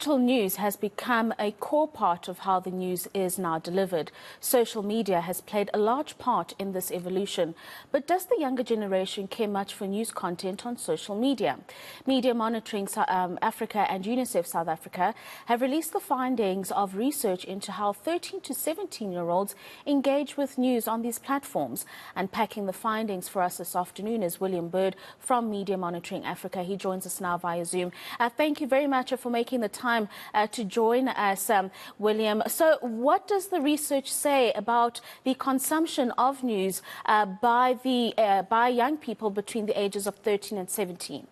Digital news has become a core part of how the news is now delivered. Social media has played a large part in this evolution. But does the younger generation care much for news content on social media? Media Monitoring Africa and UNICEF South Africa have released the findings of research into how 13 to 17-year-olds engage with news on these platforms. Unpacking the findings for us this afternoon is William Bird from Media Monitoring Africa. He joins us now via Zoom. Thank you very much for making the time to join us, William. So what does the research say about the consumption of news by young people between the ages of 13 and 17?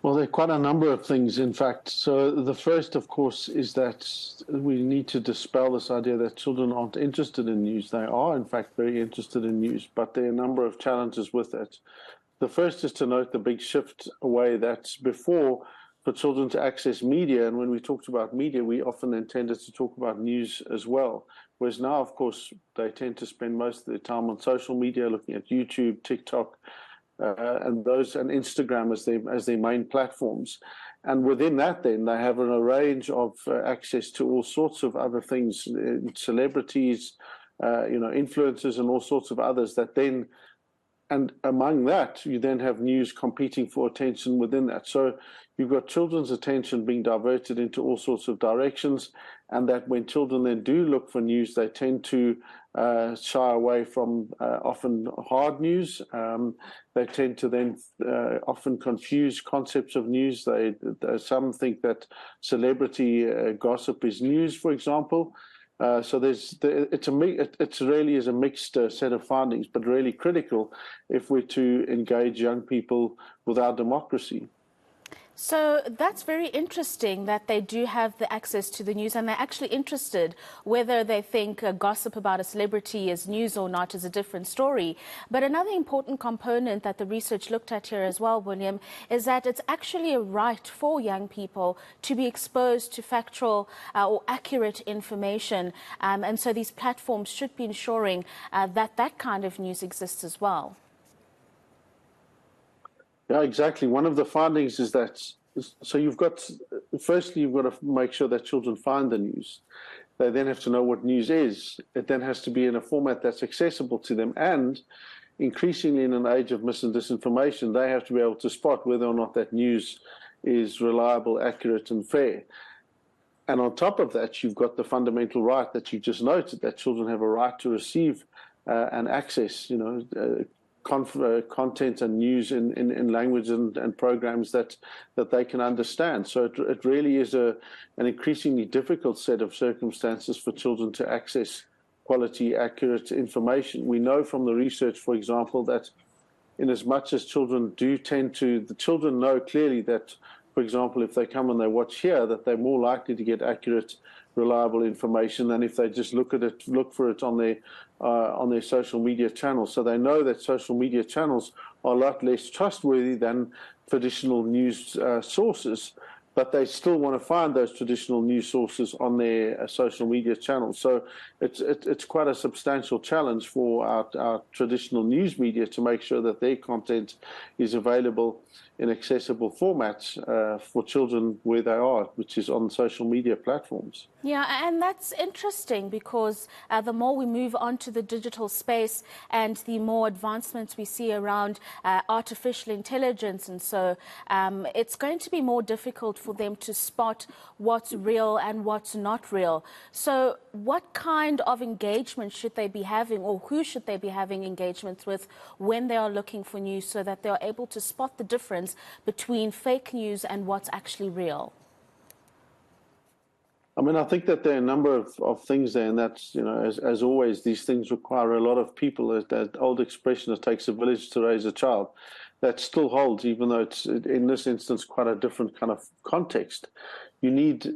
Well, there are quite a number of things, in fact. So the first, of course, is that we need to dispel this idea that children aren't interested in news. They are, in fact, very interested in news, but there are a number of challenges with that. The first is to note the big shift away that's before for children to access media. And when we talked about media, we often intended to talk about news as well. Whereas now, of course, they tend to spend most of their time on social media, looking at YouTube, TikTok, and Instagram as their main platforms. And within that, then, they have a range of access to all sorts of other things, celebrities, influencers, and all sorts of others that then. And among that, you then have news competing for attention within that. So you've got children's attention being diverted into all sorts of directions, and that when children then do look for news, they tend to shy away from often hard news. They tend to then often confuse concepts of news. Some think that celebrity gossip is news, for example. So it really is a mixed set of findings, but really critical if we're to engage young people with our democracy. So that's very interesting that they do have the access to the news, and they're actually interested. Whether they think gossip about a celebrity is news or not is a different story. But another important component that the research looked at here as well, William, is that it's actually a right for young people to be exposed to factual or accurate information. And so these platforms should be ensuring that kind of news exists as well. Yeah, exactly. One of the findings is that, firstly, you've got to make sure that children find the news. They then have to know what news is. It then has to be in a format that's accessible to them. And increasingly in an age of mis and disinformation, they have to be able to spot whether or not that news is reliable, accurate, and fair. And on top of that, you've got the fundamental right that you just noted, that children have a right to receive and access, content and news in language and programs that they can understand. So it really is an increasingly difficult set of circumstances for children to access quality, accurate information. We know from the research, for example, that in as much as children the children know clearly that, for example, if they come and they watch here, that they're more likely to get accurate, reliable information than if they just look for it on their social media channels. So they know that social media channels are a lot less trustworthy than traditional news sources, but they still want to find those traditional news sources on their social media channels. So it's quite a substantial challenge for our traditional news media to make sure that their content is available in accessible formats for children where they are, which is on social media platforms. Yeah, and that's interesting because the more we move on to the digital space and the more advancements we see around artificial intelligence, and so it's going to be more difficult for them to spot what's real and what's not real. So what kind of engagement should they be having, or who should they be having engagements with when they are looking for news, so that they are able to spot the difference between fake news and what's actually real? I mean, I think that there are a number of things there, and that's, as always, these things require a lot of people. That old expression, it takes a village to raise a child, that still holds, even though it's, in this instance, quite a different kind of context. You need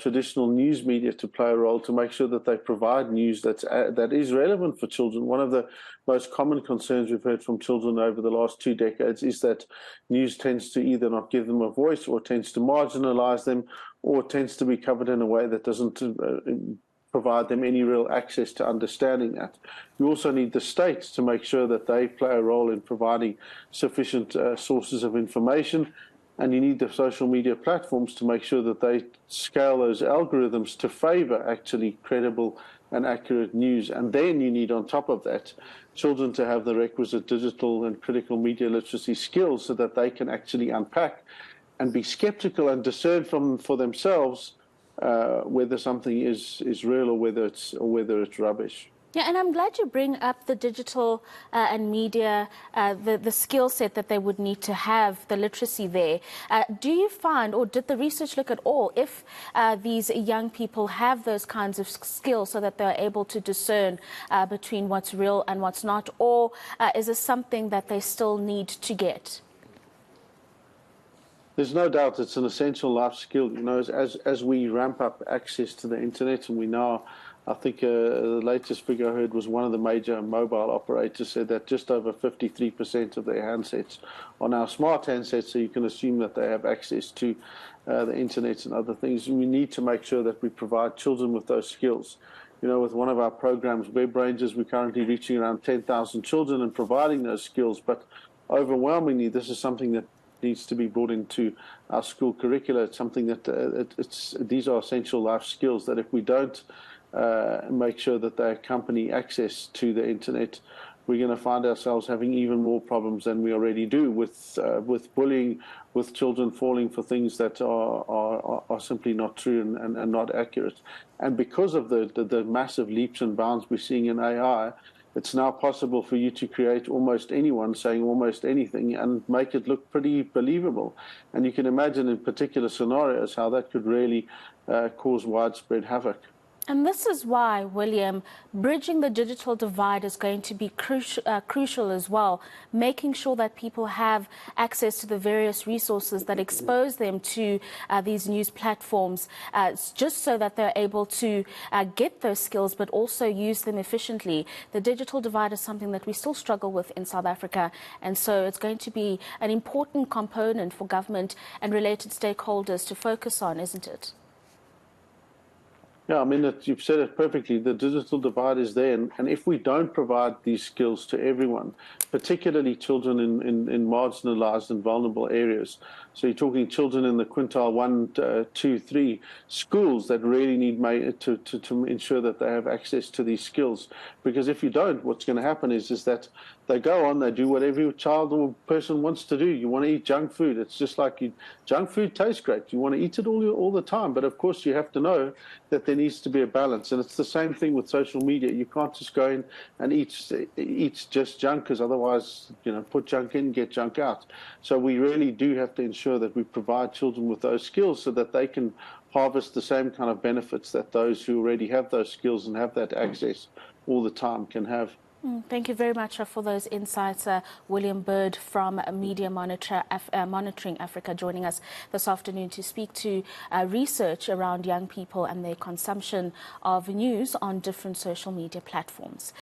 traditional news media to play a role to make sure that they provide news that is relevant for children. One of the most common concerns we've heard from children over the last 2 decades is that news tends to either not give them a voice, or tends to marginalize them, or tends to be covered in a way that doesn't provide them any real access to understanding that. You also need the states to make sure that they play a role in providing sufficient sources of information. And you need the social media platforms to make sure that they scale those algorithms to favor actually credible and accurate news. And then you need, on top of that, children to have the requisite digital and critical media literacy skills so that they can actually unpack and be skeptical and discern for themselves whether something is real or whether it's rubbish. Yeah, and I'm glad you bring up the digital and media, the skill set that they would need to have, the literacy there. Do you find, or did the research look at all, if these young people have those kinds of skills so that they're able to discern between what's real and what's not, or is this something that they still need to get? There's no doubt it's an essential life skill. You know, as we ramp up access to the internet, and we now, I think the latest figure I heard was one of the major mobile operators said that just over 53% of their handsets are now smart handsets, so you can assume that they have access to the internet and other things. And we need to make sure that we provide children with those skills. You know, with one of our programs, Web Rangers, we're currently reaching around 10,000 children and providing those skills, but overwhelmingly this is something that needs to be brought into our school curricula. It's something that these are essential life skills that if we don't make sure that they accompany access to the internet, we're going to find ourselves having even more problems than we already do with bullying, with children falling for things that are simply not true and not accurate. And because of the massive leaps and bounds we're seeing in AI, it's now possible for you to create almost anyone saying almost anything and make it look pretty believable. And you can imagine in particular scenarios how that could really cause widespread havoc. And this is why, William, bridging the digital divide is going to be crucial as well, making sure that people have access to the various resources that expose them to these news platforms, just so that they're able to get those skills but also use them efficiently. The digital divide is something that we still struggle with in South Africa, and so it's going to be an important component for government and related stakeholders to focus on, isn't it? Yeah, I mean, you've said it perfectly. The digital divide is there. And if we don't provide these skills to everyone, particularly children in marginalized and vulnerable areas, so you're talking children in the quintile 1, 2, 3 schools that really need to ensure that they have access to these skills. Because if you don't, what's going to happen is that they go on, they do what every child or person wants to do. You want to eat junk food. It's just like junk food tastes great. You want to eat it all the time. But of course, you have to know that there needs to be a balance. And it's the same thing with social media. You can't just go in and eat just junk, because otherwise, you know, put junk in, get junk out. So we really do have to ensure that we provide children with those skills so that they can harvest the same kind of benefits that those who already have those skills and have that access all the time can have. Thank you very much for those insights. William Bird from Media Monitoring Africa joining us this afternoon to speak to research around young people and their consumption of news on different social media platforms.